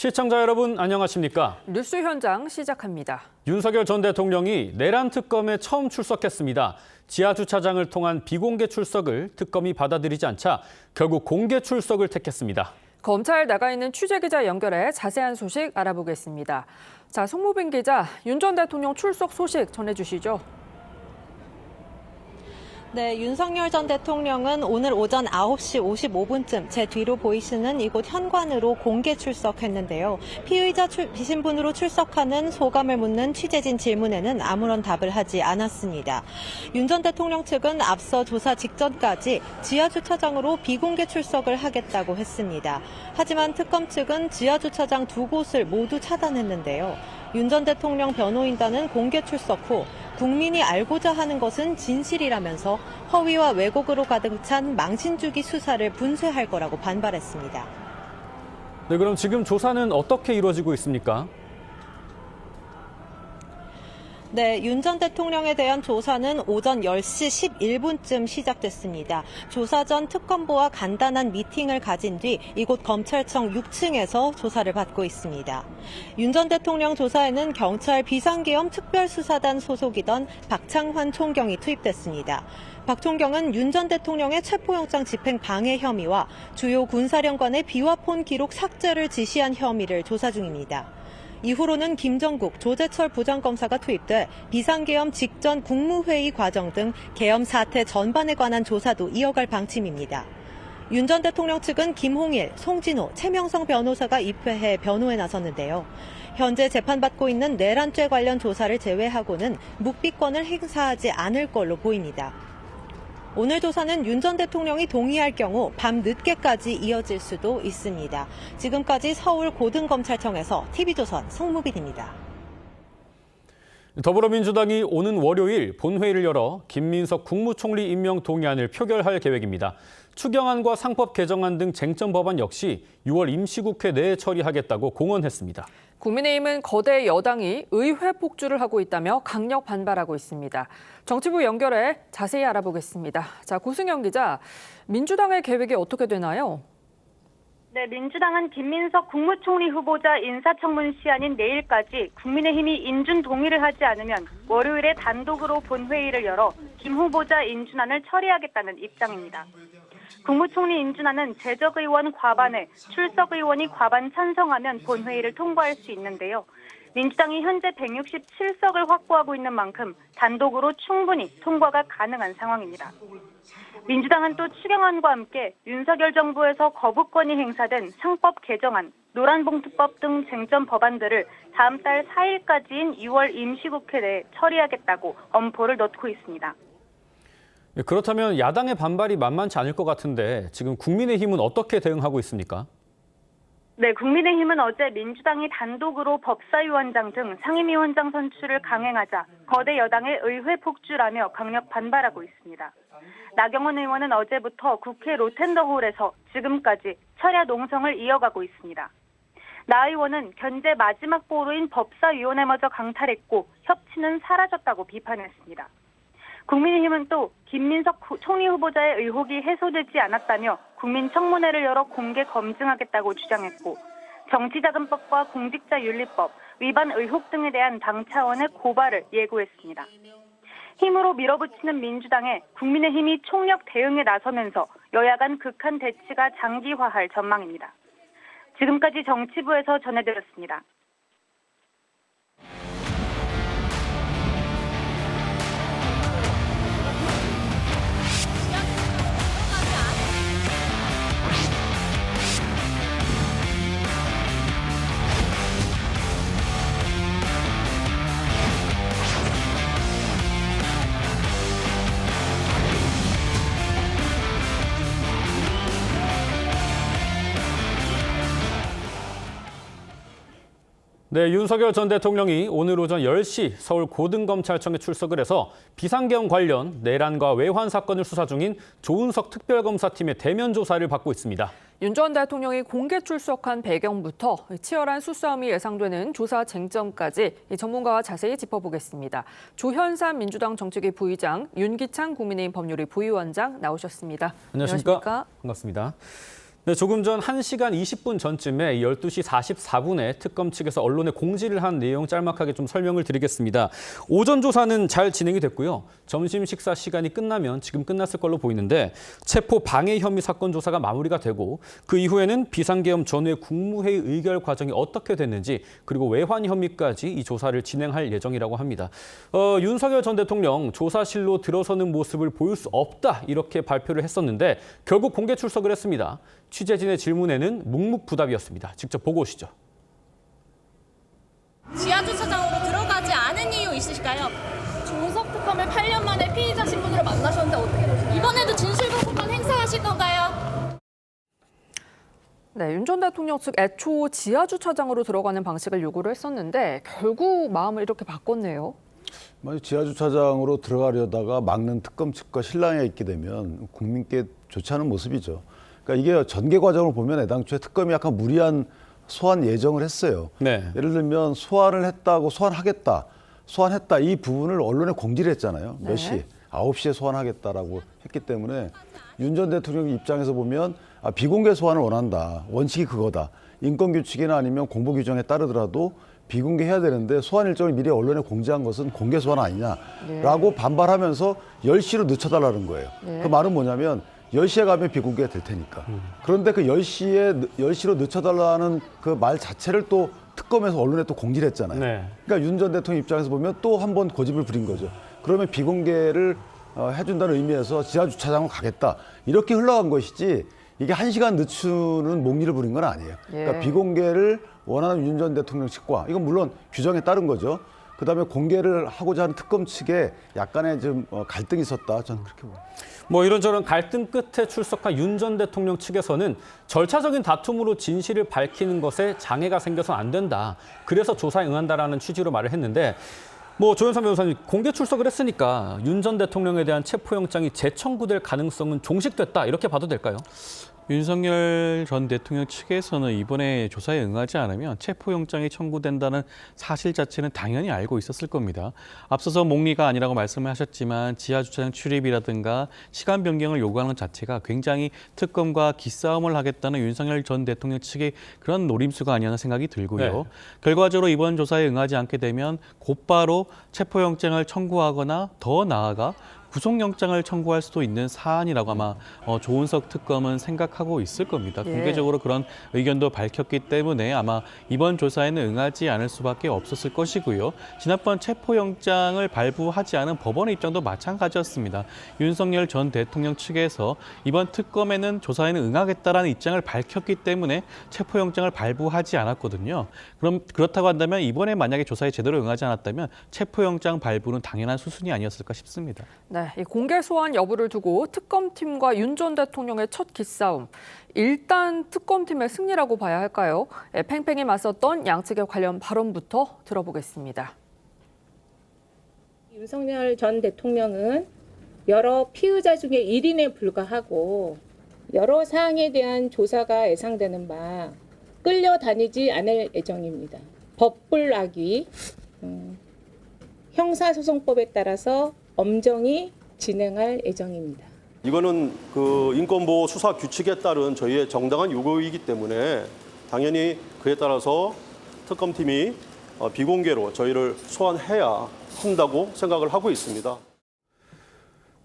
시청자 여러분 안녕하십니까? 뉴스 현장 시작합니다. 윤석열 전 대통령이 내란 특검에 처음 출석했습니다. 지하 주차장을 통한 비공개 출석을 특검이 받아들이지 않자 결국 공개 출석을 택했습니다. 검찰 나가 있는 취재기자 연결해 자세한 소식 알아보겠습니다. 자, 송무빈 기자, 윤 전 대통령 출석 소식 전해주시죠. 네, 윤석열 전 대통령은 오늘 오전 9시 55분쯤 제 뒤로 보이시는 이곳 현관으로 공개 출석했는데요. 피의자 신분으로 출석하는 소감을 묻는 취재진 질문에는 아무런 답을 하지 않았습니다. 윤 전 대통령 측은 앞서 조사 직전까지 지하주차장으로 비공개 출석을 하겠다고 했습니다. 하지만 특검 측은 지하주차장 두 곳을 모두 차단했는데요. 윤 전 대통령 변호인단은 공개 출석 후 국민이 알고자 하는 것은 진실이라면서 허위와 왜곡으로 가득 찬 망신주기 수사를 분쇄할 거라고 반발했습니다. 네, 그럼 지금 조사는 어떻게 이루어지고 있습니까? 네, 윤 전 대통령에 대한 조사는 오전 10시 11분쯤 시작됐습니다. 조사 전 특검부와 간단한 미팅을 가진 뒤 이곳 검찰청 6층에서 조사를 받고 있습니다. 윤 전 대통령 조사에는 경찰 비상계엄 특별수사단 소속이던 박창환 총경이 투입됐습니다. 박 총경은 윤 전 대통령의 체포영장 집행 방해 혐의와 주요 군사령관의 비화폰 기록 삭제를 지시한 혐의를 조사 중입니다. 이후로는 김정국, 조재철 부장검사가 투입돼 비상계엄 직전 국무회의 과정 등 계엄 사태 전반에 관한 조사도 이어갈 방침입니다. 윤 전 대통령 측은 김홍일, 송진호, 최명성 변호사가 입회해 변호에 나섰는데요. 현재 재판받고 있는 내란죄 관련 조사를 제외하고는 묵비권을 행사하지 않을 걸로 보입니다. 오늘 조사는 윤 전 대통령이 동의할 경우 밤 늦게까지 이어질 수도 있습니다. 지금까지 서울 고등검찰청에서 TV조선 송무빈입니다. 더불어민주당이 오는 월요일 본회의를 열어 김민석 국무총리 임명 동의안을 표결할 계획입니다. 추경안과 상법 개정안 등 쟁점 법안 역시 6월 임시국회 내에 처리하겠다고 공언했습니다. 국민의힘은 거대 여당이 의회 폭주를 하고 있다며 강력 반발하고 있습니다. 정치부 연결해 자세히 알아보겠습니다. 자, 고승영 기자, 민주당의 계획이 어떻게 되나요? 네, 민주당은 김민석 국무총리 후보자 인사청문 시한인 내일까지 국민의힘이 인준 동의를 하지 않으면 월요일에 단독으로 본회의를 열어 김 후보자 인준안을 처리하겠다는 입장입니다. 국무총리 인준안은 재적의원 과반에 출석의원이 과반 찬성하면 본회의를 통과할 수 있는데요. 민주당이 현재 167석을 확보하고 있는 만큼 단독으로 충분히 통과가 가능한 상황입니다. 민주당은 또 추경안과 함께 윤석열 정부에서 거부권이 행사된 상법 개정안, 노란봉투법 등 쟁점 법안들을 다음 달 4일까지인 6월 임시국회 내에 처리하겠다고 엄포를 넣고 있습니다. 그렇다면 야당의 반발이 만만치 않을 것 같은데 지금 국민의힘은 어떻게 대응하고 있습니까? 네, 국민의힘은 어제 민주당이 단독으로 법사위원장 등 상임위원장 선출을 강행하자 거대 여당의 의회 폭주라며 강력 반발하고 있습니다. 나경원 의원은 어제부터 국회 로텐더홀에서 지금까지 철야 농성을 이어가고 있습니다. 나 의원은 견제 마지막 보루인 법사위원회마저 강탈했고 협치는 사라졌다고 비판했습니다. 국민의힘은 또 김민석 총리 후보자의 의혹이 해소되지 않았다며 국민청문회를 열어 공개 검증하겠다고 주장했고 정치자금법과 공직자윤리법, 위반 의혹 등에 대한 당 차원의 고발을 예고했습니다. 힘으로 밀어붙이는 민주당에 국민의힘이 총력 대응에 나서면서 여야 간 극한 대치가 장기화할 전망입니다. 지금까지 정치부에서 전해드렸습니다. 네, 윤석열 전 대통령이 오늘 오전 10시 서울 고등검찰청에 출석을 해서 비상계엄 관련 내란과 외환 사건을 수사 중인 조은석 특별검사팀의 대면 조사를 받고 있습니다. 윤 전 대통령이 공개 출석한 배경부터 치열한 수싸움이 예상되는 조사 쟁점까지 전문가와 자세히 짚어보겠습니다. 조현삼 민주당 정책위 부의장, 윤기찬 국민의힘 법률위 부위원장 나오셨습니다. 안녕하십니까? 반갑습니다. 네, 조금 전 1시간 20분 전쯤에 12시 44분에 특검 측에서 언론에 공지를 한 내용 짤막하게 좀 설명을 드리겠습니다. 오전 조사는 잘 진행이 됐고요. 점심 식사 시간이 끝나면 지금 끝났을 걸로 보이는데 체포 방해 혐의 사건 조사가 마무리가 되고 그 이후에는 비상계엄 전후의 국무회의 의결 과정이 어떻게 됐는지 그리고 외환 혐의까지 이 조사를 진행할 예정이라고 합니다. 윤석열 전 대통령 조사실로 들어서는 모습을 보일 수 없다 이렇게 발표를 했었는데 결국 공개 출석을 했습니다. 취재진의 질문에는 묵묵부답이었습니다. 직접 보고 오시죠. 지하주차장으로 들어가지 않은 이유 있으실까요? 중석 특검을 8년 만에 피의자 신분으로 만나셨는데 어떻게 보시나요? 이번에도 진실거부권 행사하실 건가요? 네, 윤 전 대통령 측 애초 지하주차장으로 들어가는 방식을 요구를 했었는데 결국 마음을 이렇게 바꿨네요. 만약 지하주차장으로 들어가려다가 막는 특검 측과 실랑이가 있게 되면 국민께 좋지 않은 모습이죠. 그러니까 이게 전개 과정을 보면 애당초에 특검이 약간 무리한 소환 예정을 했어요. 네. 예를 들면 소환을 했다고 소환했다 이 부분을 언론에 공지를 했잖아요. 몇 시? 9시에 소환하겠다라고 했기 때문에 윤 전 대통령 입장에서 보면 비공개 소환을 원한다. 원칙이 그거다. 인권규칙이나 아니면 공보규정에 따르더라도 비공개해야 되는데 소환 일정을 미리 언론에 공지한 것은 공개 소환 아니냐라고 반발하면서 10시로 늦춰달라는 거예요. 그 말은 뭐냐면 10시에 가면 비공개가 될 테니까. 그런데 그 10시로 늦춰달라는 그 말 자체를 또 특검에서 언론에 또 공지를 했잖아요. 네. 그러니까 윤 전 대통령 입장에서 보면 또 한 번 고집을 부린 거죠. 그러면 비공개를 해준다는 의미에서 지하주차장으로 가겠다. 이렇게 흘러간 것이지 이게 1시간 늦추는 목리를 부린 건 아니에요. 그러니까 비공개를 원하는 윤 전 대통령 측과 이건 물론 규정에 따른 거죠. 그다음에 공개를 하고자 하는 특검 측에 약간의 좀 갈등이 있었다. 저는 그렇게 봅니다. 뭐 이런저런 갈등 끝에 출석한 윤 전 대통령 측에서는 절차적인 다툼으로 진실을 밝히는 것에 장애가 생겨서 안 된다. 그래서 조사에 응한다라는 취지로 말을 했는데 뭐 조현선 변호사님 공개 출석을 했으니까 윤 전 대통령에 대한 체포영장이 재청구될 가능성은 종식됐다. 이렇게 봐도 될까요? 윤석열 전 대통령 측에서는 이번에 조사에 응하지 않으면 체포영장이 청구된다는 사실 자체는 당연히 알고 있었을 겁니다. 앞서서 목리가 아니라고 말씀을 하셨지만 지하주차장 출입이라든가 시간 변경을 요구하는 것 자체가 굉장히 특검과 기싸움을 하겠다는 윤석열 전 대통령 측의 그런 노림수가 아니었나 생각이 들고요. 네. 결과적으로 이번 조사에 응하지 않게 되면 곧바로 체포영장을 청구하거나 더 나아가 구속영장을 청구할 수도 있는 사안이라고 아마 조은석 특검은 생각하고 있을 겁니다. 공개적으로 그런 의견도 밝혔기 때문에 아마 이번 조사에는 응하지 않을 수밖에 없었을 것이고요. 지난번 체포영장을 발부하지 않은 법원의 입장도 마찬가지였습니다. 윤석열 전 대통령 측에서 이번 특검에는 조사에는 응하겠다라는 입장을 밝혔기 때문에 체포영장을 발부하지 않았거든요. 그렇다고 한다면 이번에 만약에 조사에 제대로 응하지 않았다면 체포영장 발부는 당연한 수순이 아니었을까 싶습니다. 네, 이 공개 소환 여부를 두고 특검팀과 윤 전 대통령의 첫 기싸움. 일단 특검팀의 승리라고 봐야 할까요? 팽팽히 맞섰던 양측의 관련 발언부터 들어보겠습니다. 윤석열 전 대통령은 여러 피의자 중에 1인에 불과하고 여러 사항에 대한 조사가 예상되는 바 끌려다니지 않을 예정입니다. 법불악위, 형사소송법에 따라서 엄정히 진행할 예정입니다. 이거는 그 인권보호 수사 규칙에 따른 저희의 정당한 요구이기 때문에 당연히 그에 따라서 특검팀이 비공개로 저희를 소환해야 한다고 생각을 하고 있습니다.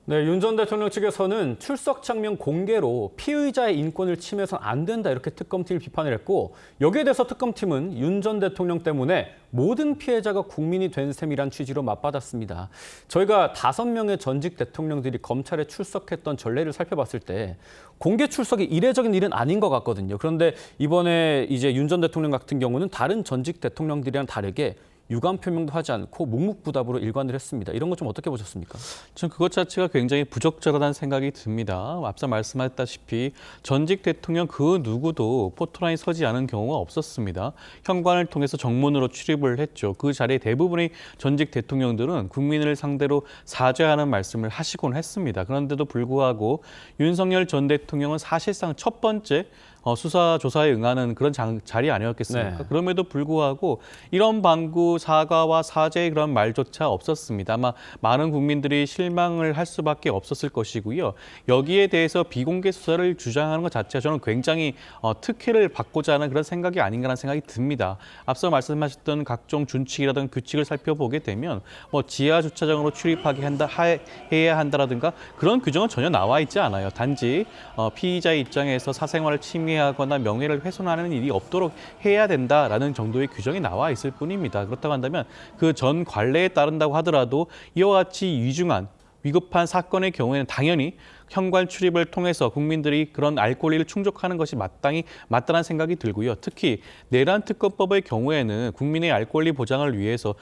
네, 윤 전 대통령 측에서는 출석 장면 공개로 피의자의 인권을 침해해서는 안 된다 이렇게 특검팀을 비판을 했고 여기에 대해서 특검팀은 윤 전 대통령 때문에 모든 피해자가 국민이 된 셈이란 취지로 맞받았습니다. 저희가 5명의 전직 대통령들이 검찰에 출석했던 전례를 살펴봤을 때 공개 출석이 이례적인 일은 아닌 것 같거든요. 그런데 이번에 이제 윤 전 대통령 같은 경우는 다른 전직 대통령들이랑 다르게 유감 표명도 하지 않고 묵묵부답으로 일관을 했습니다. 이런 것 좀 어떻게 보셨습니까? 전 그것 자체가 굉장히 부적절하다는 생각이 듭니다. 앞서 말씀하셨다시피 전직 대통령 그 누구도 포토라인 서지 않은 경우가 없었습니다. 현관을 통해서 정문으로 출입을 했죠. 그 자리에 대부분의 전직 대통령들은 국민을 상대로 사죄하는 말씀을 하시곤 했습니다. 그런데도 불구하고 윤석열 전 대통령은 사실상 첫 번째 수사 조사에 응하는 그런 자리 아니었겠습니까? 네. 그럼에도 불구하고 이런 방구 사과와 사죄의 그런 말조차 없었습니다. 아마 많은 국민들이 실망을 할 수밖에 없었을 것이고요. 여기에 대해서 비공개 수사를 주장하는 것 자체가 저는 굉장히 특혜를 받고자 하는 그런 생각이 아닌가라는 생각이 듭니다. 앞서 말씀하셨던 각종 준칙이라든가 규칙을 살펴보게 되면 뭐 지하 주차장으로 해야 한다라든가 그런 규정은 전혀 나와 있지 않아요. 단지 피의자의 입장에서 사생활을 침해하거나 명예를 훼손하는 일이 없도록 해야 된다라는 정도의 규정이 나와 있을 뿐입니다. 그렇다고 한다면 그 전 관례에 따른다고 하더라도 이와 같이 위급한 사건의 경우에는 당연히 현관 출입을 통해서 국민들이 그런 알 권리를 충족하는 것이 맞다는 생각이 들고요. 특히 내란 특검법의 경우에는 국민의 알 권리 보장을 위해서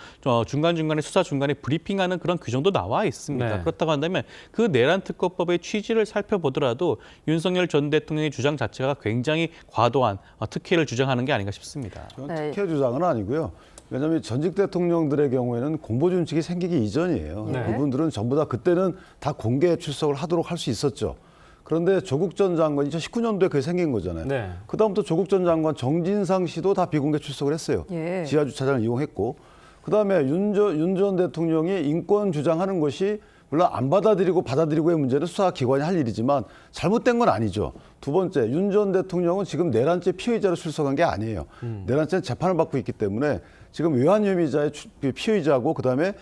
중간중간에 수사 중간에 브리핑하는 그런 규정도 나와 있습니다. 네. 그렇다고 한다면 그 내란 특검법의 취지를 살펴보더라도 윤석열 전 대통령의 주장 자체가 굉장히 과도한 특혜를 주장하는 게 아닌가 싶습니다. 특혜 주장은 아니고요. 왜냐하면 전직 대통령들의 경우에는 공보준칙이 생기기 이전이에요. 네. 그분들은 전부 다 그때는 다 공개 출석을 하도록 할 수 있었죠. 그런데 조국 전 장관 2019년도에 그게 생긴 거잖아요. 네. 그다음부터 조국 전 장관 정진상 씨도 다 비공개 출석을 했어요. 예. 지하 주차장을 이용했고 그다음에 윤 전 대통령이 인권 주장하는 것이 물론 안 받아들이고의 문제는 수사기관이 할 일이지만 잘못된 건 아니죠. 두 번째, 윤 전 대통령은 지금 내란죄 피의자로 출석한 게 아니에요. 내란죄는 재판을 받고 있기 때문에 지금 외환 혐의자의 피의자고 그다음에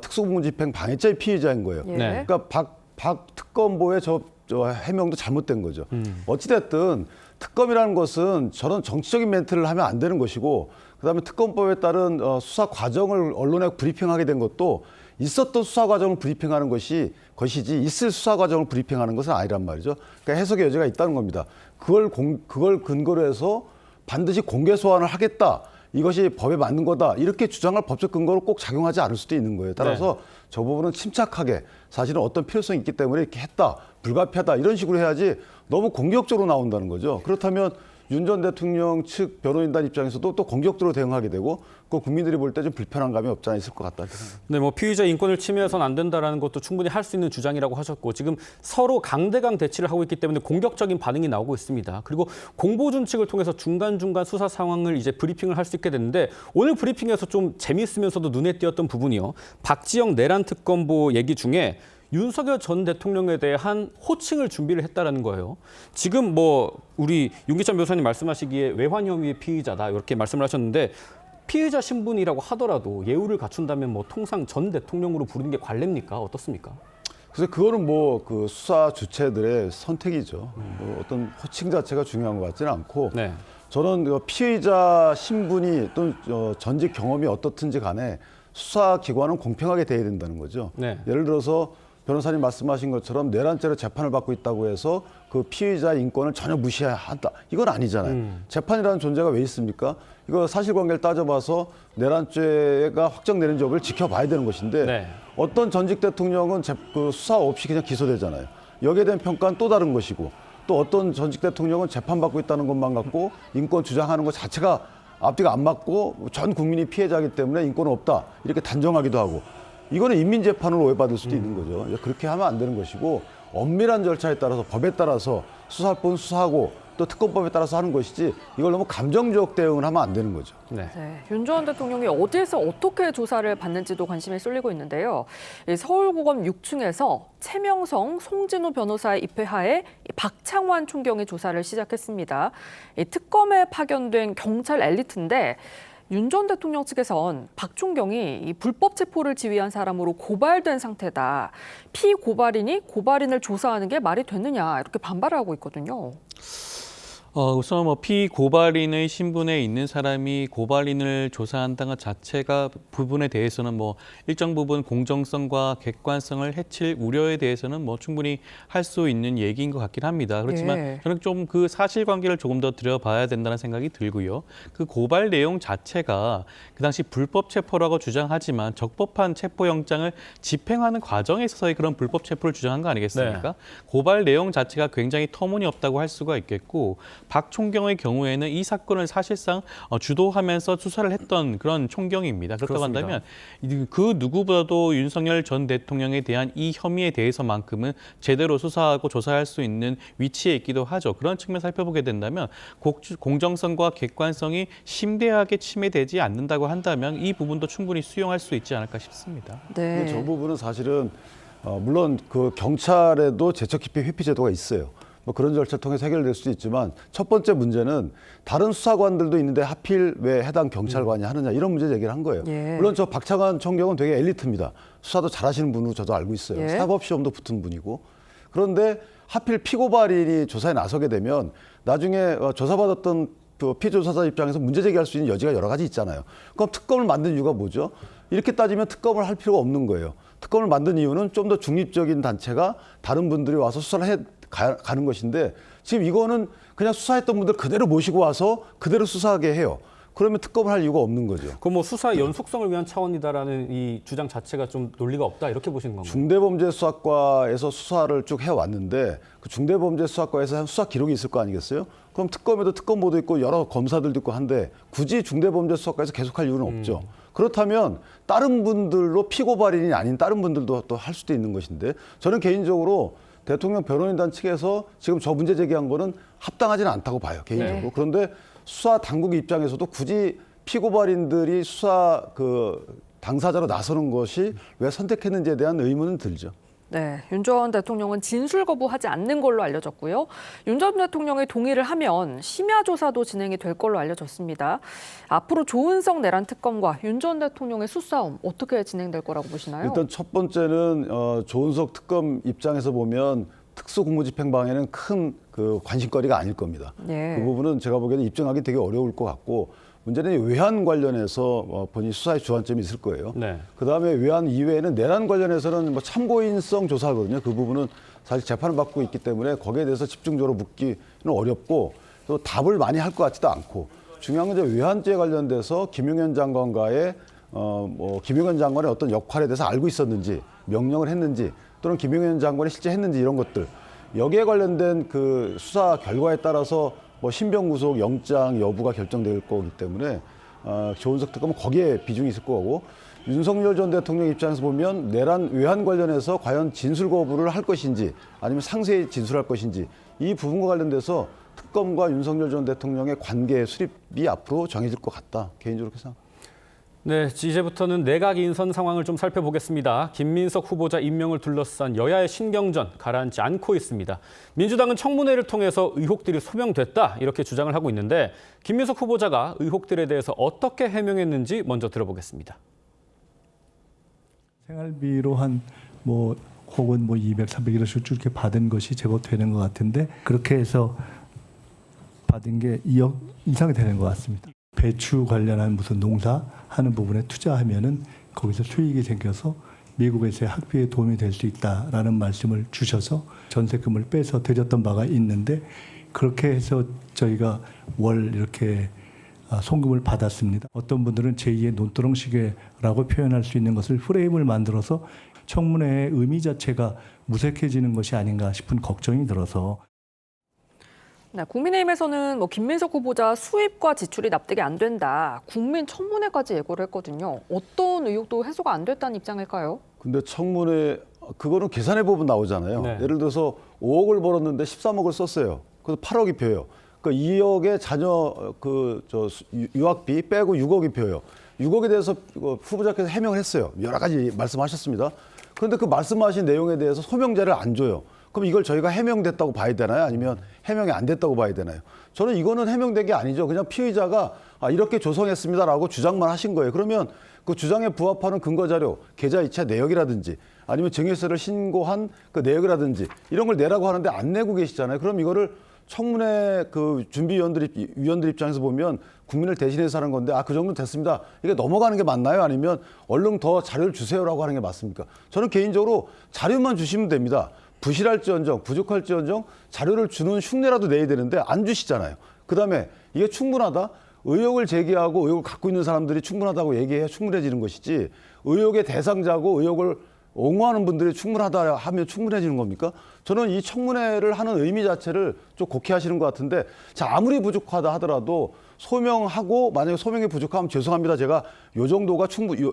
특수공무집행 방해죄의 피의자인 거예요. 예. 네. 그러니까 박 특검보의 저 해명도 잘못된 거죠. 어찌됐든 특검이라는 것은 저런 정치적인 멘트를 하면 안 되는 것이고 그다음에 특검법에 따른 수사 과정을 언론에 브리핑하게 된 것도 있었던 수사 과정을 브리핑하는 것이지 있을 수사 과정을 브리핑하는 것은 아니란 말이죠. 그러니까 해석의 여지가 있다는 겁니다. 그걸 근거로 해서 반드시 공개 소환을 하겠다. 이것이 법에 맞는 거다. 이렇게 주장할 법적 근거로 꼭 작용하지 않을 수도 있는 거예요. 따라서 저 부분은 침착하게 사실은 어떤 필요성이 있기 때문에 이렇게 했다. 불가피하다. 이런 식으로 해야지 너무 공격적으로 나온다는 거죠. 그렇다면 윤 전 대통령 측 변호인단 입장에서도 또 공격적으로 대응하게 되고 그 국민들이 볼 때 좀 불편한 감이 없지 않아 있을 것 같다. 네, 뭐 피의자 인권을 침해해서는 안 된다라는 것도 충분히 할 수 있는 주장이라고 하셨고 지금 서로 강대강 대치를 하고 있기 때문에 공격적인 반응이 나오고 있습니다. 그리고 공보준칙을 통해서 중간중간 수사 상황을 이제 브리핑을 할 수 있게 됐는데 오늘 브리핑에서 좀 재미있으면서도 눈에 띄었던 부분이요. 박지영 내란 특검보 얘기 중에 윤석열 전 대통령에 대한 호칭을 준비를 했다라는 거예요. 지금 뭐 우리 윤기찬 변호사님 말씀하시기에 외환 혐의의 피의자다 이렇게 말씀을 하셨는데 피의자 신분이라고 하더라도 예우를 갖춘다면 뭐 통상 전 대통령으로 부르는 게 관례입니까? 어떻습니까? 그래서 그거는 뭐 그 수사 주체들의 선택이죠. 뭐 어떤 호칭 자체가 중요한 것 같지는 않고 네. 저는 그 피의자 신분이 또 전직 경험이 어떻든지 간에 수사기관은 공평하게 돼야 된다는 거죠. 네. 예를 들어서 변호사님 말씀하신 것처럼 내란죄로 재판을 받고 있다고 해서 그 피의자 인권을 전혀 무시해야 한다. 이건 아니잖아요. 재판이라는 존재가 왜 있습니까? 이거 사실관계를 따져봐서 내란죄가 확정되는 점을 지켜봐야 되는 것인데 네. 어떤 전직 대통령은 그 수사 없이 그냥 기소되잖아요. 여기에 대한 평가는 또 다른 것이고 또 어떤 전직 대통령은 재판받고 있다는 것만 갖고 인권 주장하는 것 자체가 앞뒤가 안 맞고 전 국민이 피해자이기 때문에 인권은 없다. 이렇게 단정하기도 하고 이거는 인민재판으로 오해받을 수도 있는 거죠. 그렇게 하면 안 되는 것이고 엄밀한 절차에 따라서 법에 따라서 수사할 건 수사하고 또 특검법에 따라서 하는 것이지 이걸 너무 감정적 대응을 하면 안 되는 거죠. 네, 윤 전 대통령이 어디에서 어떻게 조사를 받는지도 관심이 쏠리고 있는데요. 서울고검 6층에서 최명성, 송진우 변호사의 입회하에 박창환 총경이 조사를 시작했습니다. 특검에 파견된 경찰 엘리트인데 윤 전 대통령 측에선 박 총경이 이 불법 체포를 지휘한 사람으로 고발된 상태다. 피고발인이 고발인을 조사하는 게 말이 되느냐 이렇게 반발하고 있거든요. 우선 뭐 피고발인의 신분에 있는 사람이 고발인을 조사한다는 것 자체가 부분에 대해서는 뭐 일정 부분 공정성과 객관성을 해칠 우려에 대해서는 뭐 충분히 할 수 있는 얘기인 것 같긴 합니다. 그렇지만 예. 저는 좀 그 사실관계를 조금 더 들여봐야 된다는 생각이 들고요. 그 고발 내용 자체가 그 당시 불법 체포라고 주장하지만 적법한 체포영장을 집행하는 과정에 있어서의 그런 불법 체포를 주장한 거 아니겠습니까? 네. 고발 내용 자체가 굉장히 터무니없다고 할 수가 있겠고 박 총경의 경우에는 이 사건을 사실상 주도하면서 수사를 했던 그런 총경입니다. 그렇다고 그렇습니다. 한다면 그 누구보다도 윤석열 전 대통령에 대한 이 혐의에 대해서만큼은 제대로 수사하고 조사할 수 있는 위치에 있기도 하죠. 그런 측면 살펴보게 된다면 공정성과 객관성이 심대하게 침해되지 않는다고 한다면 이 부분도 충분히 수용할 수 있지 않을까 싶습니다. 네. 근데 저 부분은 사실은 물론 그 경찰에도 제척기피 회피 제도가 있어요. 뭐 그런 절차를 통해서 해결될 수도 있지만 첫 번째 문제는 다른 수사관들도 있는데 하필 왜 해당 경찰관이 하느냐 이런 문제 제기를 한 거예요. 예. 물론 저 박창환 총경은 되게 엘리트입니다. 수사도 잘하시는 분으로 저도 알고 있어요. 예. 사법시험도 붙은 분이고. 그런데 하필 피고발인이 조사에 나서게 되면 나중에 조사받았던 그 피조사자 입장에서 문제 제기할 수 있는 여지가 여러 가지 있잖아요. 그럼 특검을 만든 이유가 뭐죠? 이렇게 따지면 특검을 할 필요가 없는 거예요. 특검을 만든 이유는 좀 더 중립적인 단체가 다른 분들이 와서 수사를 가는 것인데 지금 이거는 그냥 수사했던 분들 그대로 모시고 와서 그대로 수사하게 해요. 그러면 특검을 할 이유가 없는 거죠. 그 뭐 수사 연속성을 위한 차원이다라는 이 주장 자체가 좀 논리가 없다 이렇게 보시는 건가요? 중대범죄수사과에서 수사를 쭉 해왔는데 그 중대범죄수사과에서 한 수사 기록이 있을 거 아니겠어요? 그럼 특검에도 특검보도 있고 여러 검사들도 있고 한데 굳이 중대범죄수사과에서 계속할 이유는 없죠. 그렇다면 다른 분들로 피고발인이 아닌 다른 분들도 또 할 수도 있는 것인데 저는 개인적으로 대통령 변호인단 측에서 지금 저 문제 제기한 거는 합당하지는 않다고 봐요, 개인적으로. 네. 그런데 수사 당국 입장에서도 굳이 피고발인들이 수사 당사자로 나서는 것이 왜 선택했는지에 대한 의문은 들죠. 네, 윤 전 대통령은 진술 거부하지 않는 걸로 알려졌고요. 윤 전 대통령이 동의를 하면 심야 조사도 진행이 될 걸로 알려졌습니다. 앞으로 조은석 내란 특검과 윤 전 대통령의 수싸움 어떻게 진행될 거라고 보시나요? 일단 첫 번째는 조은석 특검 입장에서 보면 특수공무집행방해는 큰 그 관심거리가 아닐 겁니다. 예. 그 부분은 제가 보기에는 입증하기 되게 어려울 것 같고 문제는 외환 관련해서 본인이 수사의 주안점이 있을 거예요. 네. 그다음에 외환 이외에는 내란 관련해서는 뭐 참고인성 조사거든요. 그 부분은 사실 재판을 받고 있기 때문에 거기에 대해서 집중적으로 묻기는 어렵고 또 답을 많이 할 것 같지도 않고 중요한 건 이제 외환죄에 관련돼서 김용현 장관과의 김용현 장관의 어떤 역할에 대해서 알고 있었는지 명령을 했는지 또는 김용현 장관이 실제 했는지 이런 것들 여기에 관련된 그 수사 결과에 따라서 뭐 신병 구속 영장 여부가 결정될 거기 때문에 조은석 특검은 거기에 비중이 있을 거고 윤석열 전 대통령 입장에서 보면 내란 외환 관련해서 과연 진술 거부를 할 것인지 아니면 상세히 진술할 것인지 이 부분과 관련돼서 특검과 윤석열 전 대통령의 관계 수립이 앞으로 정해질 것 같다 개인적으로 생각합니다. 네, 이제부터는 내각 인선 상황을 좀 살펴보겠습니다. 김민석 후보자 임명을 둘러싼 여야의 신경전 가라앉지 않고 있습니다. 민주당은 청문회를 통해서 의혹들이 소명됐다 이렇게 주장을 하고 있는데 김민석 후보자가 의혹들에 대해서 어떻게 해명했는지 먼저 들어보겠습니다. 생활비로 혹은 200, 300 이런 식으로 이렇게 받은 것이 제법 되는 것 같은데 그렇게 해서 받은 게 2억 이상이 되는 것 같습니다. 배추 관련한 무슨 농사 하는 부분에 투자하면은 거기서 수익이 생겨서 미국에서의 학비에 도움이 될 수 있다라는 말씀을 주셔서 전세금을 빼서 드렸던 바가 있는데 그렇게 해서 저희가 월 이렇게 송금을 받았습니다. 어떤 분들은 제2의 논두렁시계라고 표현할 수 있는 것을 프레임을 만들어서 청문회의 의미 자체가 무색해지는 것이 아닌가 싶은 걱정이 들어서 네, 국민의힘에서는 김민석 후보자 수입과 지출이 납득이 안 된다. 국민청문회까지 예고를 했거든요. 어떤 의혹도 해소가 안 됐다는 입장일까요? 근데 청문회 그거는 계산해 보면 나오잖아요. 네. 예를 들어서 5억을 벌었는데 13억을 썼어요. 그래서 8억이 표요. 그 2억의 자녀 유학비 빼고 6억이 표요. 6억에 대해서 후보자께서 해명을 했어요. 여러 가지 말씀하셨습니다. 그런데 그 말씀하신 내용에 대해서 소명자를 안 줘요. 그럼 이걸 저희가 해명됐다고 봐야 되나요? 아니면 해명이 안 됐다고 봐야 되나요? 저는 이거는 해명된 게 아니죠. 그냥 피의자가 이렇게 조성했습니다라고 주장만 하신 거예요. 그러면 그 주장에 부합하는 근거자료, 계좌이체 내역이라든지 아니면 증여세를 신고한 그 내역이라든지 이런 걸 내라고 하는데 안 내고 계시잖아요. 그럼 이거를 청문회 그 위원들 입장에서 보면 국민을 대신해서 하는 건데 그 정도 됐습니다. 이게 넘어가는 게 맞나요? 아니면 얼른 더 자료를 주세요라고 하는 게 맞습니까? 저는 개인적으로 자료만 주시면 됩니다. 부실할지언정 부족할지언정 자료를 주는 흉내라도 내야 되는데 안 주시잖아요. 그다음에 이게 충분하다? 의혹을 제기하고 의혹을 갖고 있는 사람들이 충분하다고 얘기해야 충분해지는 것이지 의혹의 대상자고 의혹을 옹호하는 분들이 충분하다 하면 충분해지는 겁니까? 저는 이 청문회를 하는 의미 자체를 좀 곡해하시는 것 같은데, 자, 아무리 부족하다 하더라도 소명하고, 만약에 소명이 부족하면 죄송합니다, 제가 요 정도가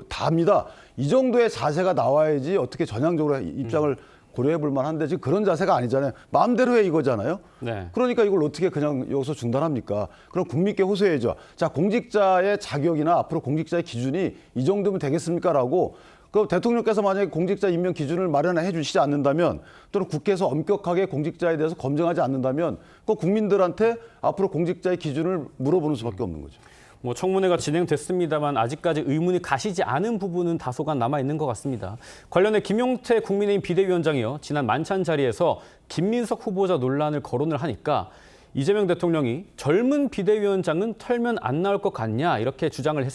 다합니다, 이 정도의 자세가 나와야지 어떻게 전향적으로 입장을 고려해 볼 만한데 지금 그런 자세가 아니잖아요. 마음대로 해 이거잖아요. 네. 그러니까 이걸 어떻게 그냥 여기서 중단합니까? 그럼 국민께 호소해야죠. 자, 공직자의 자격이나 앞으로 공직자의 기준이 이 정도면 되겠습니까? 라고 그 대통령께서 만약에 공직자 임명 기준을 마련해 주시지 않는다면, 또는 국회에서 엄격하게 공직자에 대해서 검증하지 않는다면, 그 국민들한테 앞으로 공직자의 기준을 물어보는 수밖에 없는 거죠. 뭐 청문회가 진행됐습니다만 아직까지 의문이 가시지 않은 부분은 다소간 남아 있는 것 같습니다. 관련해 김용태 국민의힘 비대위원장이요, 지난 만찬 자리에서 김민석 후보자 논란을 거론을 하니까 이재명 대통령이 젊은 비대위원장은 털면 안 나올 것 같냐 이렇게 주장을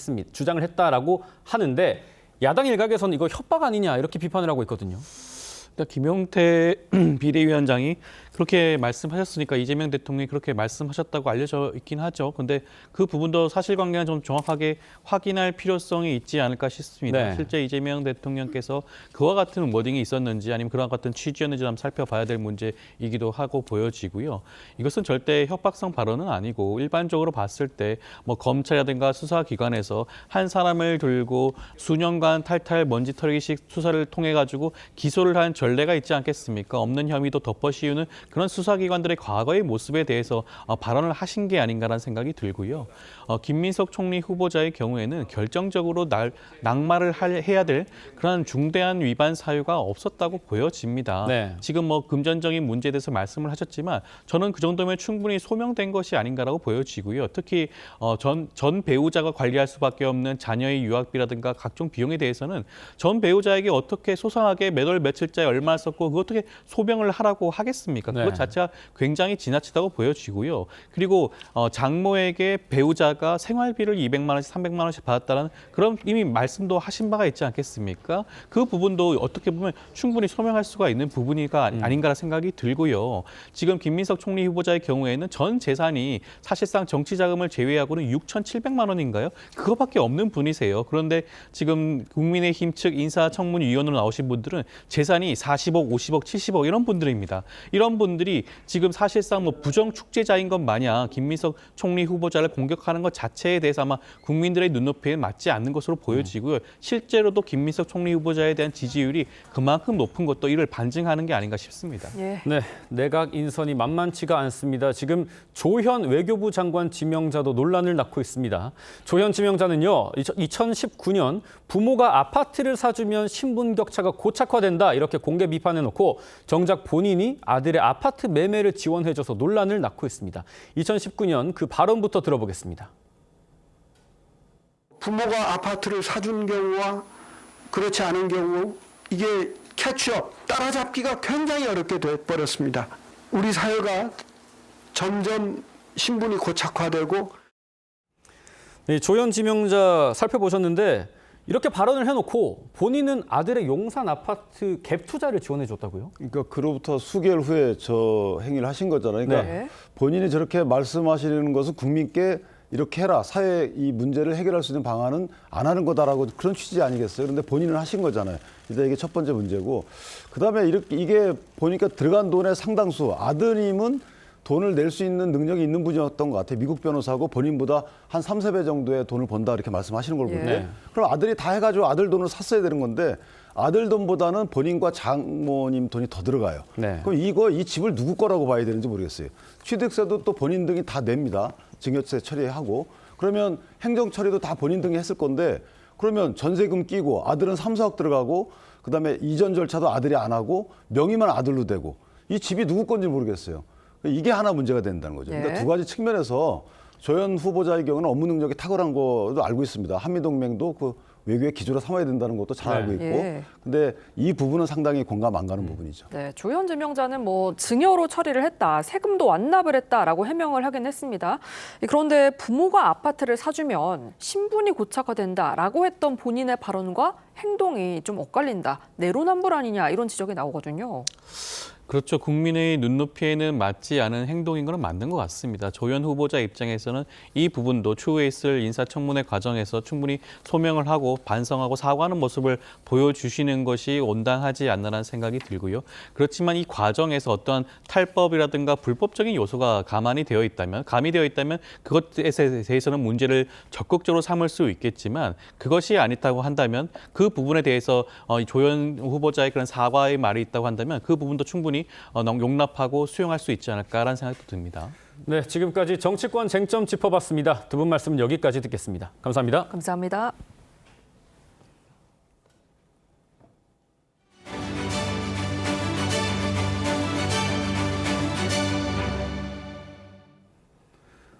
했다라고 하는데, 야당 일각에서는 이거 협박 아니냐 이렇게 비판을 하고 있거든요. 김용태 비대위원장이 그렇게 말씀하셨으니까 이재명 대통령이 그렇게 말씀하셨다고 알려져 있긴 하죠. 근데 그 부분도 사실관계는 좀 정확하게 확인할 필요성이 있지 않을까 싶습니다. 네. 실제 이재명 대통령께서 그와 같은 워딩이 있었는지 아니면 그와 같은 취지였는지 한번 살펴봐야 될 문제이기도 하고 보여지고요. 이것은 절대 협박성 발언은 아니고, 일반적으로 봤을 때 뭐 검찰이라든가 수사기관에서 한 사람을 들고 수년간 탈탈 먼지털기식 수사를 통해 가지고 기소를 한 전례가 있지 않겠습니까? 없는 혐의도 덮어씌우는 그런 수사기관들의 과거의 모습에 대해서 발언을 하신 게 아닌가라는 생각이 들고요. 김민석 총리 후보자의 경우에는 결정적으로 낙마를 해야 될 그런 중대한 위반 사유가 없었다고 보여집니다. 네. 지금 뭐 금전적인 문제에 대해서 말씀을 하셨지만 저는 그 정도면 충분히 소명된 것이 아닌가라고 보여지고요. 특히 전 배우자가 관리할 수밖에 없는 자녀의 유학비라든가 각종 비용에 대해서는 전 배우자에게 어떻게 소상하게 몇 월 며칠자에 얼마 썼고 그거 어떻게 소명을 하라고 하겠습니까? 그것 자체가 굉장히 지나치다고 보여지고요. 그리고 장모에게 배우자가 생활비를 200만 원씩 300만 원씩 받았다는 그런 이미 말씀도 하신 바가 있지 않겠습니까? 그 부분도 어떻게 보면 충분히 소명할 수가 있는 부분이가 아닌가라는 생각이 들고요. 지금 김민석 총리 후보자의 경우에는 전 재산이 사실상 정치 자금을 제외하고는 6,700만 원인가요? 그거밖에 없는 분이세요. 그런데 지금 국민의힘 측 인사청문위원으로 나오신 분들은 재산이 40억, 50억, 70억 이런 분들입니다. 이런 분들이 지금 사실상 뭐 부정 축제자인 것 마냥 김민석 총리 후보자를 공격하는 것 자체에 대해서 아마 국민들의 눈높이에 맞지 않는 것으로 보여지고요. 실제로도 김민석 총리 후보자에 대한 지지율이 그만큼 높은 것도 이를 반증하는 게 아닌가 싶습니다. 예. 네, 내각 인선이 만만치가 않습니다. 지금 조현 외교부 장관 지명자도 논란을 낳고 있습니다. 조현 지명자는요, 2019년 부모가 아파트를 사주면 신분 격차가 고착화된다 이렇게 공개 비판해놓고 정작 본인이 아들의 아파트 매매를 지원해줘서 논란을 낳고 있습니다. 2019년 그 발언부터 들어보겠습니다. 부모가 아파트를 사준 경우와 그렇지 않은 경우 이게 캐치업, 따라잡기가 굉장히 어렵게 돼버렸습니다. 우리 사회가 점점 신분이 고착화되고. 네, 조현 지명자 살펴보셨는데 이렇게 발언을 해놓고 본인은 아들의 용산 아파트 갭 투자를 지원해줬다고요? 그러니까 그로부터 수개월 후에 저 행위를 하신 거잖아요. 그러니까 네. 본인이 저렇게 말씀하시는 것은 국민께 이렇게 해라, 사회 이 문제를 해결할 수 있는 방안은 안 하는 거다라고 그런 취지 아니겠어요? 그런데 본인은 하신 거잖아요. 일단 이게 첫 번째 문제고, 그다음에 이게 보니까 들어간 돈의 상당수, 아드님은 돈을 낼 수 있는 능력이 있는 분이었던 것 같아요. 미국 변호사고 본인보다 한 3, 4배 정도의 돈을 번다 이렇게 말씀하시는 걸 볼 때. 네. 그럼 아들이 다 해가지고 아들 돈을 샀어야 되는 건데 아들 돈보다는 본인과 장모님 돈이 더 들어가요. 네. 그럼 이 집을 누구 거라고 봐야 되는지 모르겠어요. 취득세도 또 본인 등이 다 냅니다. 증여세 처리하고. 그러면 행정 처리도 다 본인 등이 했을 건데, 그러면 전세금 끼고 아들은 3, 4억 들어가고, 그다음에 이전 절차도 아들이 안 하고 명의만 아들로 되고, 이 집이 누구 건지 모르겠어요. 이게 하나 문제가 된다는 거죠. 그러니까 두 가지 측면에서 조현 후보자의 경우는 업무 능력이 탁월한 것도 알고 있습니다. 한미동맹도 그 외교의 기조로 삼아야 된다는 것도 잘 알고 있고. 근데 이 부분은 상당히 공감 안 가는 부분이죠. 네, 조현 지명자는 뭐 증여로 처리를 했다, 세금도 완납을 했다라고 해명을 하긴 했습니다. 그런데 부모가 아파트를 사주면 신분이 고착화된다라고 했던 본인의 발언과 행동이 좀 엇갈린다, 내로남불 아니냐 이런 지적이 나오거든요. 그렇죠. 국민의 눈높이에는 맞지 않은 행동인 건 맞는 것 같습니다. 조현 후보자 입장에서는 이 부분도 추후에 있을 인사청문회 과정에서 충분히 소명을 하고 반성하고 사과하는 모습을 보여주시는 것이 온당하지 않나라는 생각이 들고요. 그렇지만 이 과정에서 어떠한 탈법이라든가 불법적인 요소가 가미되어 있다면 그것에 대해서는 문제를 적극적으로 삼을 수 있겠지만 그것이 아니다고 한다면 그 부분에 대해서 조현 후보자의 그런 사과의 말이 있다고 한다면 그 부분도 충분히 용납하고 수용할 수 있지 않을까라는 생각도 듭니다. 네, 지금까지 정치권 쟁점 짚어봤습니다. 두 분 말씀 여기까지 듣겠습니다. 감사합니다. 감사합니다.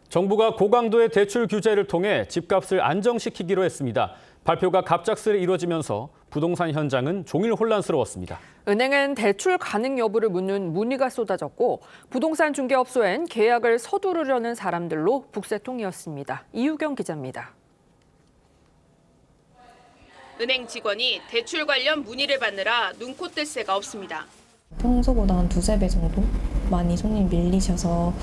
정부가 고강도의 대출 규제를 통해 집값을 안정시키기로 했습니다. 발표가 갑작스레 이루어지면서 부동산 현장은 종일 혼란스러웠습니다. 은행은 대출 가능 여부를 묻는 문의가 쏟아졌고 부동산 중개업소엔 계약을 서두르려는 사람들로 북새통이었습니다. 이유경 기자입니다. 은행 직원이 대출 관련 문의를 받느라 눈코 뜰 새가 없습니다. 평소보다 한 두세 배 정도 많이 손님 밀리셔서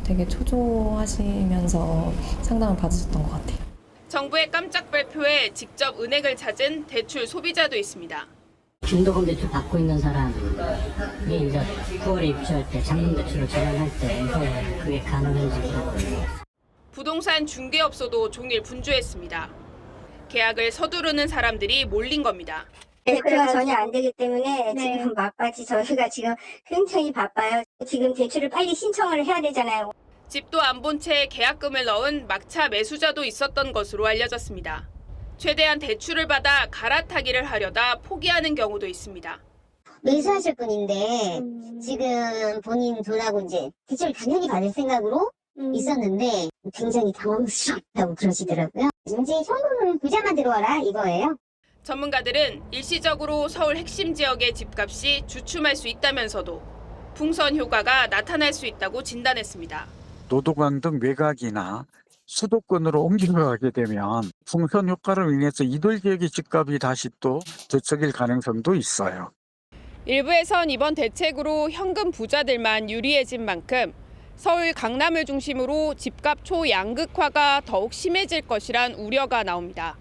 되게 초조하시면서 상담을 받으셨던 것 같아요. 정부의 깜짝 발표에 직접 은행을 찾은 대출 소비자도 있습니다. 중도금 대출 받고 있는 사람이 이제 9월에 입주할 때 장롱 대출을 전환할 때 그게 가능한지 물어보고. 부동산 중개업소도 종일 분주했습니다. 계약을 서두르는 사람들이 몰린 겁니다. 대표가 전혀 안 되기 때문에 지금 막바지 저희가 지금 굉장히 바빠요. 지금 대출을 빨리 신청을 해야 되잖아요. 집도 안 본 채 계약금을 넣은 막차 매수자도 있었던 것으로 알려졌습니다. 최대한 대출을 받아 갈아타기를 하려다 포기하는 경우도 있습니다. 매수하실 분인데 지금 본인 돈하고 이제 대출 당연히 받을 생각으로 있었는데 굉장히 당황스럽다고 그러시더라고요. 이제 현금은 부자만 들어와라 이거예요. 전문가들은 일시적으로 서울 핵심 지역의 집값이 주춤할 수 있다면서도 풍선 효과가 나타날 수 있다고 진단했습니다. 노도강 등 외곽이나 수도권으로 옮겨가게 되면 풍선 효과로 인해서 이들 지역의 집값이 다시 또 되처질 가능성도 있어요. 일부에선 이번 대책으로 현금 부자들만 유리해진 만큼 서울 강남을 중심으로 집값 초양극화가 더욱 심해질 것이란 우려가 나옵니다.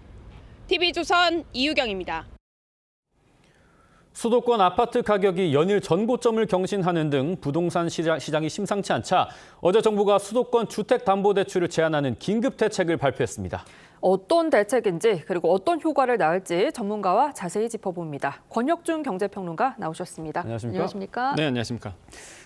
TV조선 이유경입니다. 수도권 아파트 가격이 연일 전고점을 경신하는 등 부동산 시장이 심상치 않자 어제 정부가 수도권 주택담보대출을 제한하는 긴급 대책을 발표했습니다. 어떤 대책인지 그리고 어떤 효과를 낳을지 전문가와 자세히 짚어봅니다. 권혁준 경제평론가 나오셨습니다. 안녕하십니까? 네, 안녕하십니까?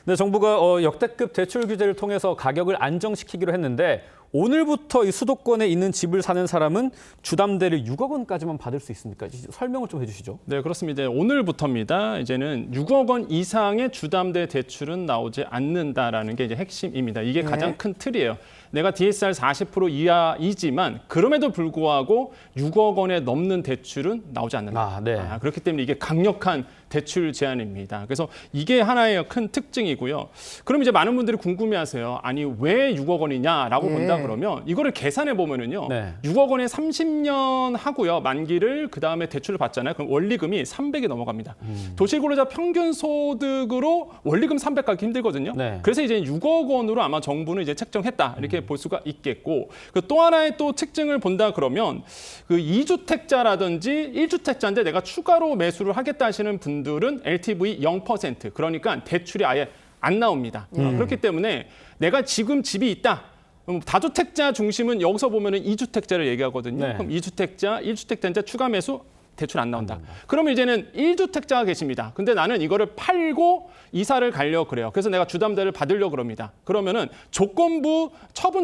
네, 정부가 역대급 대출 규제를 통해서 가격을 안정시키기로 했는데 오늘부터 이 수도권에 있는 집을 사는 사람은 주담대를 6억 원까지만 받을 수 있습니까? 설명을 좀 해주시죠. 네, 그렇습니다. 오늘부터입니다. 이제는 6억 원 이상의 주담대 대출은 나오지 않는다라는 게 이제 핵심입니다. 이게 가장 큰 틀이에요. 내가 DSR 40% 이하이지만 그럼에도 불구하고 6억 원에 넘는 대출은 나오지 않는다. 그렇기 때문에 이게 강력한 대출 제한입니다. 그래서 이게 하나의 큰 특징이고요. 그럼 이제 많은 분들이 궁금해하세요. 아니 왜 6억 원이냐라고 본다 그러면 이거를 계산해 보면은요. 6억 원에 30년 하고요. 만기를 그 다음에 대출을 받잖아요. 그럼 원리금이 300이 넘어갑니다. 도시근로자 평균 소득으로 원리금 300 가기 힘들거든요. 그래서 이제 6억 원으로 아마 정부는 이제 책정했다 이렇게 볼 수가 있겠고 또 하나의 또 특징을 본다 그러면 그 2주택자라든지 1주택자인데 내가 추가로 매수를 하겠다 하시는 분들은 LTV 0% 그러니까 대출이 아예 안 나옵니다. 그렇기 때문에 내가 지금 집이 있다. 다주택자 중심은 여기서 보면은 2주택자를 얘기하거든요. 그럼 2주택자, 1주택자인데 추가 매수 대출 안 나온다. 그러면 이제는 1주택자가 계십니다. 근데 나는 이거를 팔고 이사를 가려고 그래요. 그래서 내가 주담대를 받으려고 그럽니다. 그러면은 처분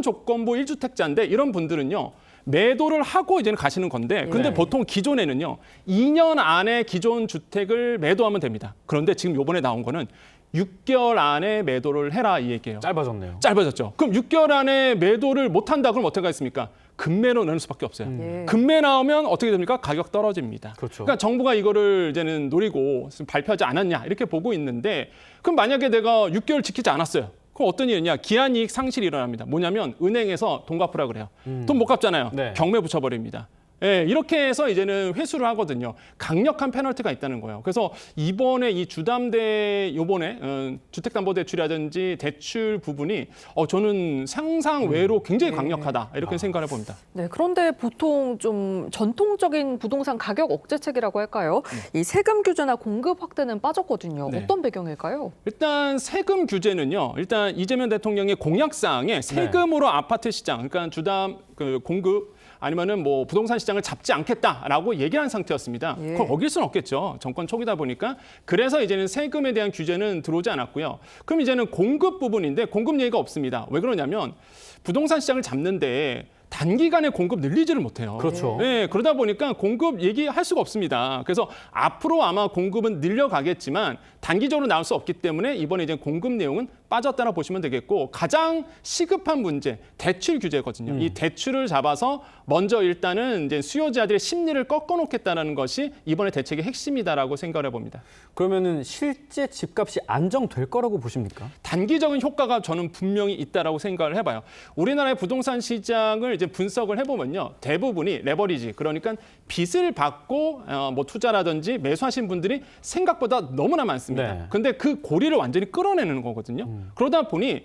조건부 1주택자인데 이런 분들은요. 매도를 하고 이제는 가시는 건데 근데 보통 기존에는요. 2년 안에 기존 주택을 매도하면 됩니다. 그런데 지금 요번에 나온 거는 6개월 안에 매도를 해라 이 얘기예요. 짧아졌네요. 짧아졌죠. 그럼 6개월 안에 매도를 못한다 그럼 어떻게 하겠습니까? 금매로 넣을 수밖에 없어요. 금매 나오면 어떻게 됩니까? 가격 떨어집니다. 그러니까 정부가 이거를 이제는 노리고 발표하지 않았냐 이렇게 보고 있는데 그럼 만약에 내가 6개월 지키지 않았어요. 그럼 어떤 일이냐? 기한이익 상실이 일어납니다. 뭐냐면 은행에서 돈 갚으라 그래요. 돈 못 갚잖아요. 경매 붙여버립니다. 예, 이렇게 해서 이제는 회수를 하거든요. 강력한 페널티가 있다는 거예요. 그래서 이번에 이 주담대 요번에 주택담보대출이라든지 대출 부분이 저는 상상 외로 굉장히 강력하다 이렇게 생각을 해봅니다. 네, 그런데 보통 좀 전통적인 부동산 가격 억제책이라고 할까요? 이 세금 규제나 공급 확대는 빠졌거든요. 네. 어떤 배경일까요? 일단 세금 규제는요. 일단 이재명 대통령의 공약사항에 세금으로 아파트 시장, 그러니까 주담 공급 아니면은 뭐 부동산 시장을 잡지 않겠다라고 얘기한 상태였습니다. 그걸 어길 수는 없겠죠. 정권 초기다 보니까. 그래서 이제는 세금에 대한 규제는 들어오지 않았고요. 그럼 이제는 공급 부분인데 공급 얘기가 없습니다. 왜 그러냐면 부동산 시장을 잡는데 단기간에 공급 늘리지를 못해요. 그렇죠. 네, 그러다 보니까 공급 얘기할 수가 없습니다. 그래서 앞으로 아마 공급은 늘려가겠지만 단기적으로 나올 수 없기 때문에 이번에 이제 공급 내용은 빠졌다고 보시면 되겠고 가장 시급한 문제 대출 규제거든요. 이 대출을 잡아서 먼저 일단은 이제 수요자들의 심리를 꺾어놓겠다는 것이 이번에 대책의 핵심이다라고 생각을 해봅니다. 그러면은 실제 집값이 안정될 거라고 보십니까? 단기적인 효과가 저는 분명히 있다라고 생각을 해봐요. 우리나라의 부동산 시장을 이제 분석을 해보면요, 대부분이 레버리지, 그러니까 빚을 받고 뭐 투자라든지 매수하신 분들이 생각보다 너무나 많습니다. 네. 근데 그 고리를 완전히 끌어내는 거거든요. 그러다 보니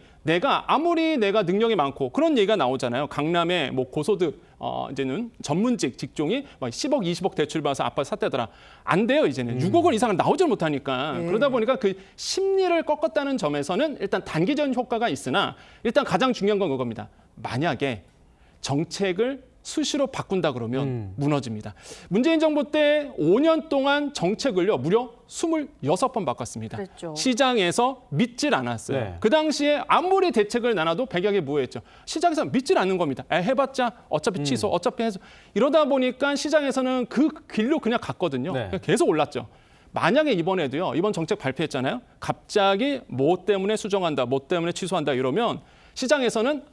아무리 내가 능력이 많고 그런 얘기가 나오잖아요. 강남에 뭐 고소득 이제는 전문직 직종이 막 10억, 20억 대출 받아서 아파트 샀다더라. 안 돼요, 이제는. 6억 원 이상은 나오질 못하니까. 그러다 보니까 그 심리를 꺾었다는 점에서는 일단 단기적인 효과가 있으나 일단 가장 중요한 건 그겁니다. 만약에 정책을 수시로 바꾼다 그러면 무너집니다. 문재인 정부 때 5년 동안 정책을요 무려 26번 바꿨습니다. 그랬죠. 시장에서 믿질 않았어요. 네. 그 당시에 아무리 대책을 나눠도 백약에 무효했죠. 시장에서 믿질 않는 겁니다. 해봤자 어차피 취소, 어차피 해서 이러다 보니까 시장에서는 그 길로 그냥 갔거든요. 네. 계속 올랐죠. 만약에 이번에도요, 이번 정책 발표했잖아요. 갑자기 뭐 때문에 수정한다, 뭐 때문에 취소한다 이러면 시장에서는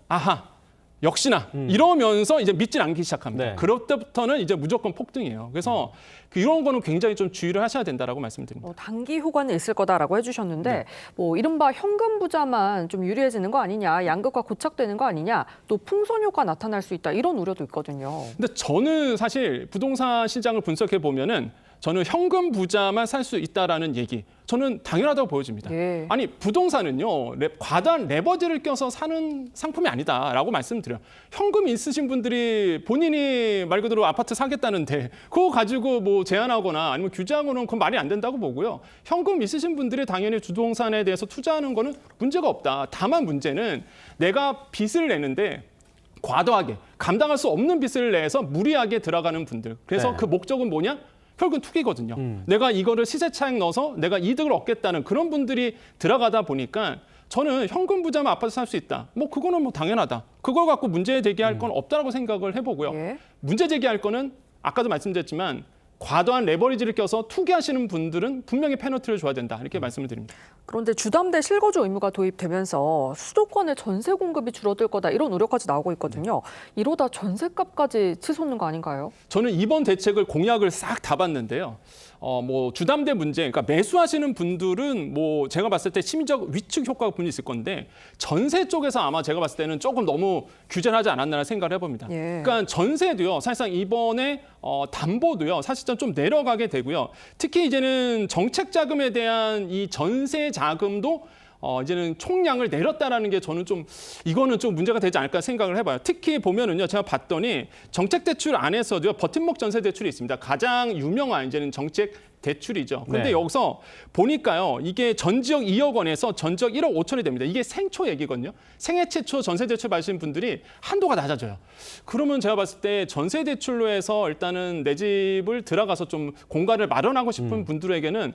역시나 이러면서 이제 믿질 않기 시작합니다. 네. 그럴 때부터는 이제 무조건 폭등이에요. 그래서 이런 거는 굉장히 좀 주의를 하셔야 된다라고 말씀드립니다. 단기 효과는 있을 거다라고 해주셨는데 뭐 이른바 현금 부자만 좀 유리해지는 거 아니냐, 양극화 고착되는 거 아니냐, 또 풍선 효과 나타날 수 있다 이런 우려도 있거든요. 근데 저는 사실 부동산 시장을 분석해 보면은 저는 현금 부자만 살 수 있다라는 얘기, 저는 당연하다고 보여집니다. 예. 아니 부동산은요 과다한 레버지를 껴서 사는 상품이 아니다라고 말씀드려요. 현금 있으신 분들이 본인이 말 그대로 아파트 사겠다는데 그거 가지고 뭐 제한하거나 아니면 규제하고는 그건 말이 안 된다고 보고요. 현금 있으신 분들이 당연히 부동산에 대해서 투자하는 거는 문제가 없다. 다만 문제는 내가 빚을 내는데 과도하게 감당할 수 없는 빚을 내서 무리하게 들어가는 분들. 그래서 네. 그 목적은 뭐냐? 결국은 투기거든요. 내가 이거를 시세 차익 넣어서 내가 이득을 얻겠다는 그런 분들이 들어가다 보니까 저는 현금 부자만 아파트 살 수 있다. 뭐 그거는 뭐 당연하다. 그걸 갖고 문제 제기할 건 없다라고 생각을 해보고요. 문제 제기할 거는 아까도 말씀드렸지만 과도한 레버리지를 껴서 투기하시는 분들은 분명히 페널티를 줘야 된다. 이렇게 말씀을 드립니다. 그런데 주담대 실거주 의무가 도입되면서 수도권의 전세 공급이 줄어들 거다 이런 우려까지 나오고 있거든요. 이러다 전세값까지 치솟는 거 아닌가요? 저는 이번 대책을 공약을 싹 다 봤는데요. 뭐 주담대 문제, 그러니까 매수하시는 분들은 뭐 제가 봤을 때 심리적 위축 효과가 분명히 있을 건데 전세 쪽에서 아마 제가 봤을 때는 조금 너무 규제를 하지 않았나 생각을 해봅니다. 그러니까 전세도요, 사실상 이번에 담보도요, 사실상 좀 내려가게 되고요. 특히 이제는 정책 자금에 대한 이 전세 자금도 이제는 총량을 내렸다라는 게 저는 이거는 좀 문제가 되지 않을까 생각을 해봐요. 특히 보면은요, 제가 봤더니 정책 대출 안에서도요, 버팀목 전세 대출이 있습니다. 가장 유명한 이제는 정책 대출이죠. 그런데 네. 여기서 보니까요, 이게 전지역 2억 원에서 전지역 1억 5천이 됩니다. 이게 생초 얘기거든요. 생애 최초 전세 대출 받으신 분들이 한도가 낮아져요. 그러면 제가 봤을 때 전세 대출로 해서 일단은 내 집을 들어가서 좀 공간을 마련하고 싶은 분들에게는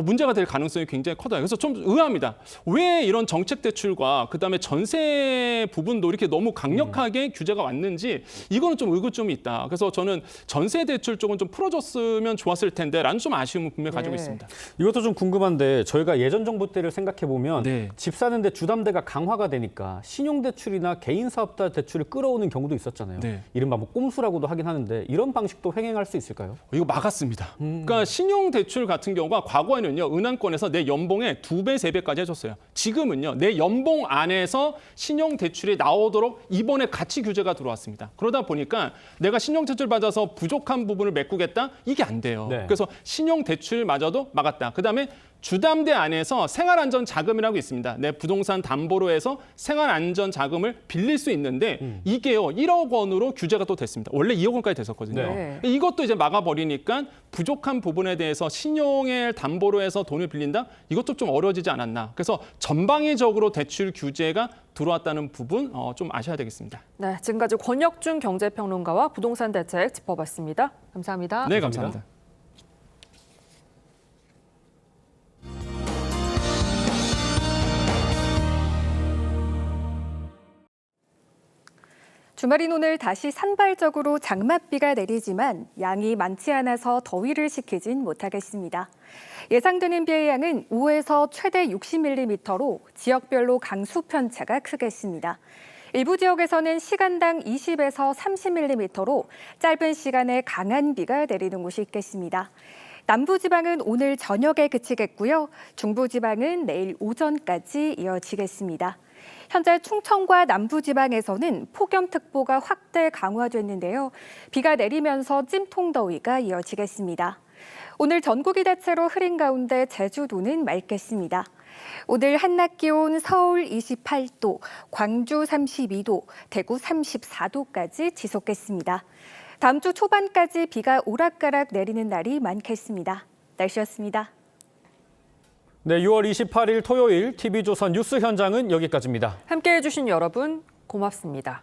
문제가 될 가능성이 굉장히 커요. 그래서 좀 의아합니다. 왜 이런 정책 대출과 그다음에 전세 부분도 이렇게 너무 강력하게 규제가 왔는지 이거는 좀 의구점이 있다. 그래서 저는 전세 대출 쪽은 좀 풀어줬으면 좋았을 텐데라는 좀 아쉬움이 아쉬움을 분명히 가지고 있습니다. 이것도 좀 궁금한데 저희가 예전 정부 때를 생각해 보면 네. 집 사는데 주담대가 강화가 되니까 신용대출이나 개인사업자 대출을 끌어오는 경우도 있었잖아요. 네. 이른바 뭐 꼼수라고도 하긴 하는데 이런 방식도 횡행할 수 있을까요? 이거 막았습니다. 그러니까 신용대출 같은 경우가 과거에는요, 은행권에서 내 연봉의 2배, 3배까지 해줬어요. 지금은요, 내 연봉 안에서 신용대출이 나오도록 이번에 같이 규제가 들어왔습니다. 그러다 보니까 내가 신용대출 받아서 부족한 부분을 메꾸겠다? 이게 안 돼요. 네. 그래서 신용대출마저도 막았다. 그다음에 주담대 안에서 생활안전자금이라고 있습니다. 내 부동산 담보로 해서 생활안전자금을 빌릴 수 있는데 이게요 1억 원으로 규제가 또 됐습니다. 원래 2억 원까지 됐었거든요. 네. 이것도 이제 막아버리니까 부족한 부분에 대해서 신용을 담보로 해서 돈을 빌린다? 이것도 좀 어려워지지 않았나. 그래서 전방위적으로 대출 규제가 들어왔다는 부분 좀 아셔야 되겠습니다. 네, 지금까지 권혁준 경제평론가와 부동산 대책 짚어봤습니다. 감사합니다. 네, 감사합니다. 주말인 오늘 다시 산발적으로 장맛비가 내리지만 양이 많지 않아서 더위를 식히진 못하겠습니다. 예상되는 비의 양은 5에서 최대 60mm로 지역별로 강수 편차가 크겠습니다. 일부 지역에서는 시간당 20에서 30mm로 짧은 시간에 강한 비가 내리는 곳이 있겠습니다. 남부지방은 오늘 저녁에 그치겠고요. 중부지방은 내일 오전까지 이어지겠습니다. 현재 충청과 남부지방에서는 폭염특보가 확대 강화됐는데요. 비가 내리면서 찜통더위가 이어지겠습니다. 오늘 전국이 대체로 흐린 가운데 제주도는 맑겠습니다. 오늘 한낮 기온 서울 28도, 광주 32도, 대구 34도까지 지속겠습니다. 다음 주 초반까지 비가 오락가락 내리는 날이 많겠습니다. 날씨였습니다. 네, 6월 28일 토요일 TV조선 뉴스 현장은 여기까지입니다. 함께해 주신 여러분 고맙습니다.